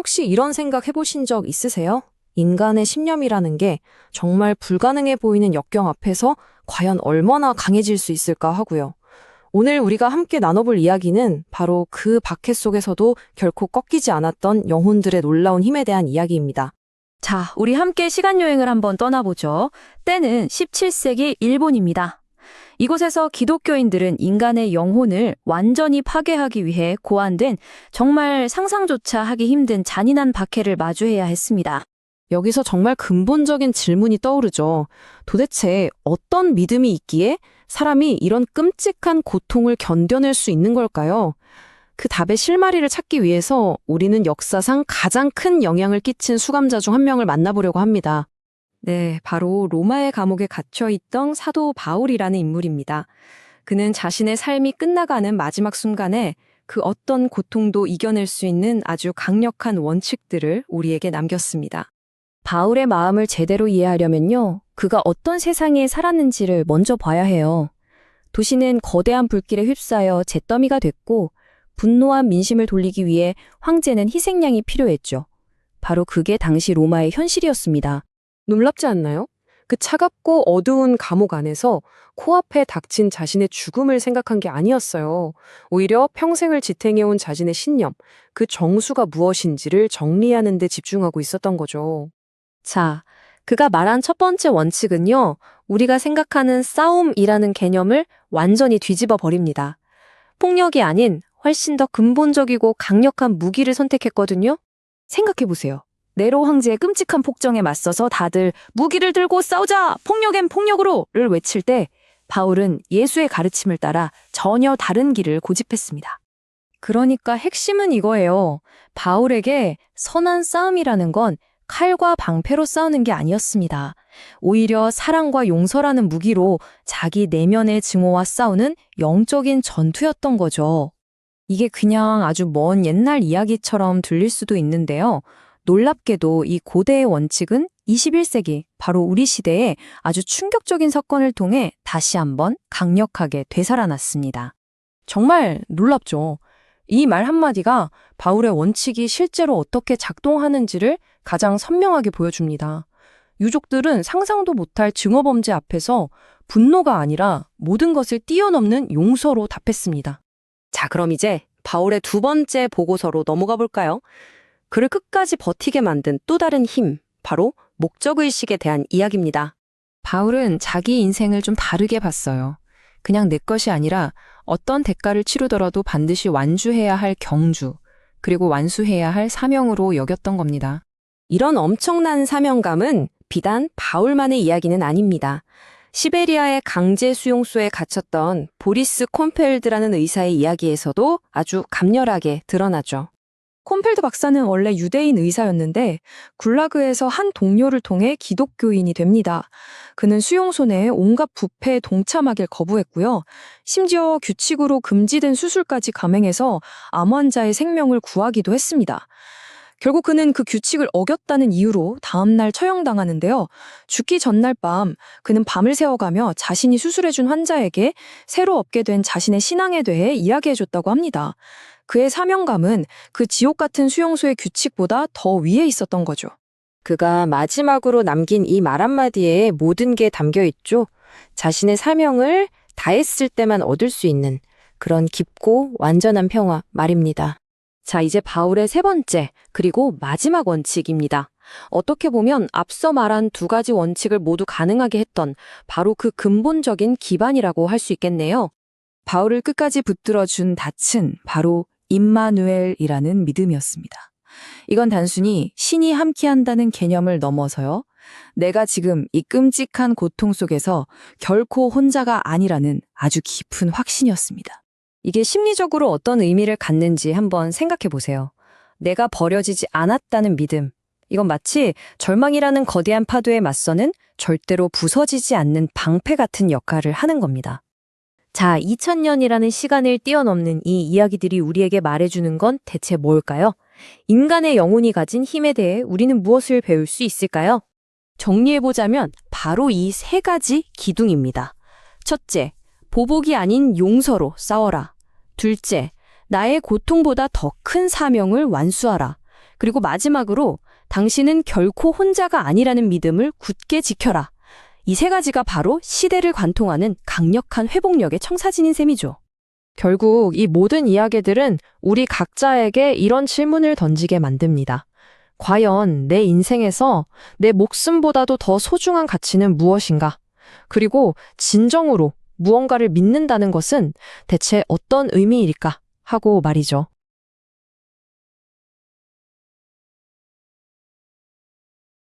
혹시 이런 생각 해보신 적 있으세요? 인간의 신념이라는 게 정말 불가능해 보이는 역경 앞에서 과연 얼마나 강해질 수 있을까 하고요. 오늘 우리가 함께 나눠볼 이야기는 바로 그 박해 속에서도 결코 꺾이지 않았던 영혼들의 놀라운 힘에 대한 이야기입니다. 자, 우리 함께 시간여행을 한번 떠나보죠. 때는 17세기 일본입니다. 이곳에서 기독교인들은 인간의 영혼을 완전히 파괴하기 위해 고안된 정말 상상조차 하기 힘든 잔인한 박해를 마주해야 했습니다. 여기서 정말 근본적인 질문이 떠오르죠. 도대체 어떤 믿음이 있기에 사람이 이런 끔찍한 고통을 견뎌낼 수 있는 걸까요? 그 답의 실마리를 찾기 위해서 우리는 역사상 가장 큰 영향을 끼친 수감자 중 한 명을 만나보려고 합니다. 네, 바로 로마의 감옥에 갇혀있던 사도 바울이라는 인물입니다. 그는 자신의 삶이 끝나가는 마지막 순간에 그 어떤 고통도 이겨낼 수 있는 아주 강력한 원칙들을 우리에게 남겼습니다. 바울의 마음을 제대로 이해하려면요, 그가 어떤 세상에 살았는지를 먼저 봐야 해요. 도시는 거대한 불길에 휩싸여 잿더미가 됐고, 분노한 민심을 돌리기 위해 황제는 희생양이 필요했죠. 바로 그게 당시 로마의 현실이었습니다. 놀랍지 않나요? 그 차갑고 어두운 감옥 안에서 코앞에 닥친 자신의 죽음을 생각한 게 아니었어요. 오히려 평생을 지탱해온 자신의 신념, 그 정수가 무엇인지를 정리하는 데 집중하고 있었던 거죠. 자, 그가 말한 첫 번째 원칙은요, 우리가 생각하는 싸움이라는 개념을 완전히 뒤집어 버립니다. 폭력이 아닌 훨씬 더 근본적이고 강력한 무기를 선택했거든요. 생각해보세요. 네로 황제의 끔찍한 폭정에 맞서서 다들 무기를 들고 싸우자! 폭력엔 폭력으로!를 외칠 때 바울은 예수의 가르침을 따라 전혀 다른 길을 고집했습니다. 그러니까 핵심은 이거예요. 바울에게 선한 싸움이라는 건 칼과 방패로 싸우는 게 아니었습니다. 오히려 사랑과 용서라는 무기로 자기 내면의 증오와 싸우는 영적인 전투였던 거죠. 이게 그냥 아주 먼 옛날 이야기처럼 들릴 수도 있는데요. 놀랍게도 이 고대의 원칙은 21세기, 바로 우리 시대에 아주 충격적인 사건을 통해 다시 한번 강력하게 되살아났습니다. 정말 놀랍죠. 이 말 한마디가 바울의 원칙이 실제로 어떻게 작동하는지를 가장 선명하게 보여줍니다. 유족들은 상상도 못할 증오범죄 앞에서 분노가 아니라 모든 것을 뛰어넘는 용서로 답했습니다. 자, 그럼 이제 바울의 두 번째 보고서로 넘어가 볼까요? 그를 끝까지 버티게 만든 또 다른 힘, 바로 목적의식에 대한 이야기입니다. 바울은 자기 인생을 좀 다르게 봤어요. 그냥 내 것이 아니라 어떤 대가를 치르더라도 반드시 완주해야 할 경주, 그리고 완수해야 할 사명으로 여겼던 겁니다. 이런 엄청난 사명감은 비단 바울만의 이야기는 아닙니다. 시베리아의 강제 수용소에 갇혔던 보리스 콤펠드라는 의사의 이야기에서도 아주 감렬하게 드러나죠. 콤펠드 박사는 원래 유대인 의사였는데 굴라그에서 한 동료를 통해 기독교인이 됩니다. 그는 수용소 내에 온갖 부패에 동참하길 거부했고요. 심지어 규칙으로 금지된 수술까지 감행해서 암 환자의 생명을 구하기도 했습니다. 결국 그는 그 규칙을 어겼다는 이유로 다음날 처형당하는데요. 죽기 전날 밤 그는 밤을 새워가며 자신이 수술해준 환자에게 새로 얻게 된 자신의 신앙에 대해 이야기해줬다고 합니다. 그의 사명감은 그 지옥 같은 수용소의 규칙보다 더 위에 있었던 거죠. 그가 마지막으로 남긴 이 말 한마디에 모든 게 담겨 있죠. 자신의 사명을 다했을 때만 얻을 수 있는 그런 깊고 완전한 평화 말입니다. 자, 이제 바울의 세 번째, 그리고 마지막 원칙입니다. 어떻게 보면 앞서 말한 두 가지 원칙을 모두 가능하게 했던 바로 그 근본적인 기반이라고 할 수 있겠네요. 바울을 끝까지 붙들어준 닻은 바로 임마누엘이라는 믿음이었습니다. 이건 단순히 신이 함께한다는 개념을 넘어서요. 내가 지금 이 끔찍한 고통 속에서 결코 혼자가 아니라는 아주 깊은 확신이었습니다. 이게 심리적으로 어떤 의미를 갖는지 한번 생각해 보세요. 내가 버려지지 않았다는 믿음. 이건 마치 절망이라는 거대한 파도에 맞서는 절대로 부서지지 않는 방패 같은 역할을 하는 겁니다. 자, 2000년이라는 시간을 뛰어넘는 이 이야기들이 우리에게 말해주는 건 대체 뭘까요? 인간의 영혼이 가진 힘에 대해 우리는 무엇을 배울 수 있을까요? 정리해보자면 바로 이 세 가지 기둥입니다. 첫째, 보복이 아닌 용서로 싸워라. 둘째, 나의 고통보다 더 큰 사명을 완수하라. 그리고 마지막으로 당신은 결코 혼자가 아니라는 믿음을 굳게 지켜라. 이 세 가지가 바로 시대를 관통하는 강력한 회복력의 청사진인 셈이죠. 결국 이 모든 이야기들은 우리 각자에게 이런 질문을 던지게 만듭니다. 과연 내 인생에서 내 목숨보다도 더 소중한 가치는 무엇인가? 그리고 진정으로 무언가를 믿는다는 것은 대체 어떤 의미일까? 하고 말이죠.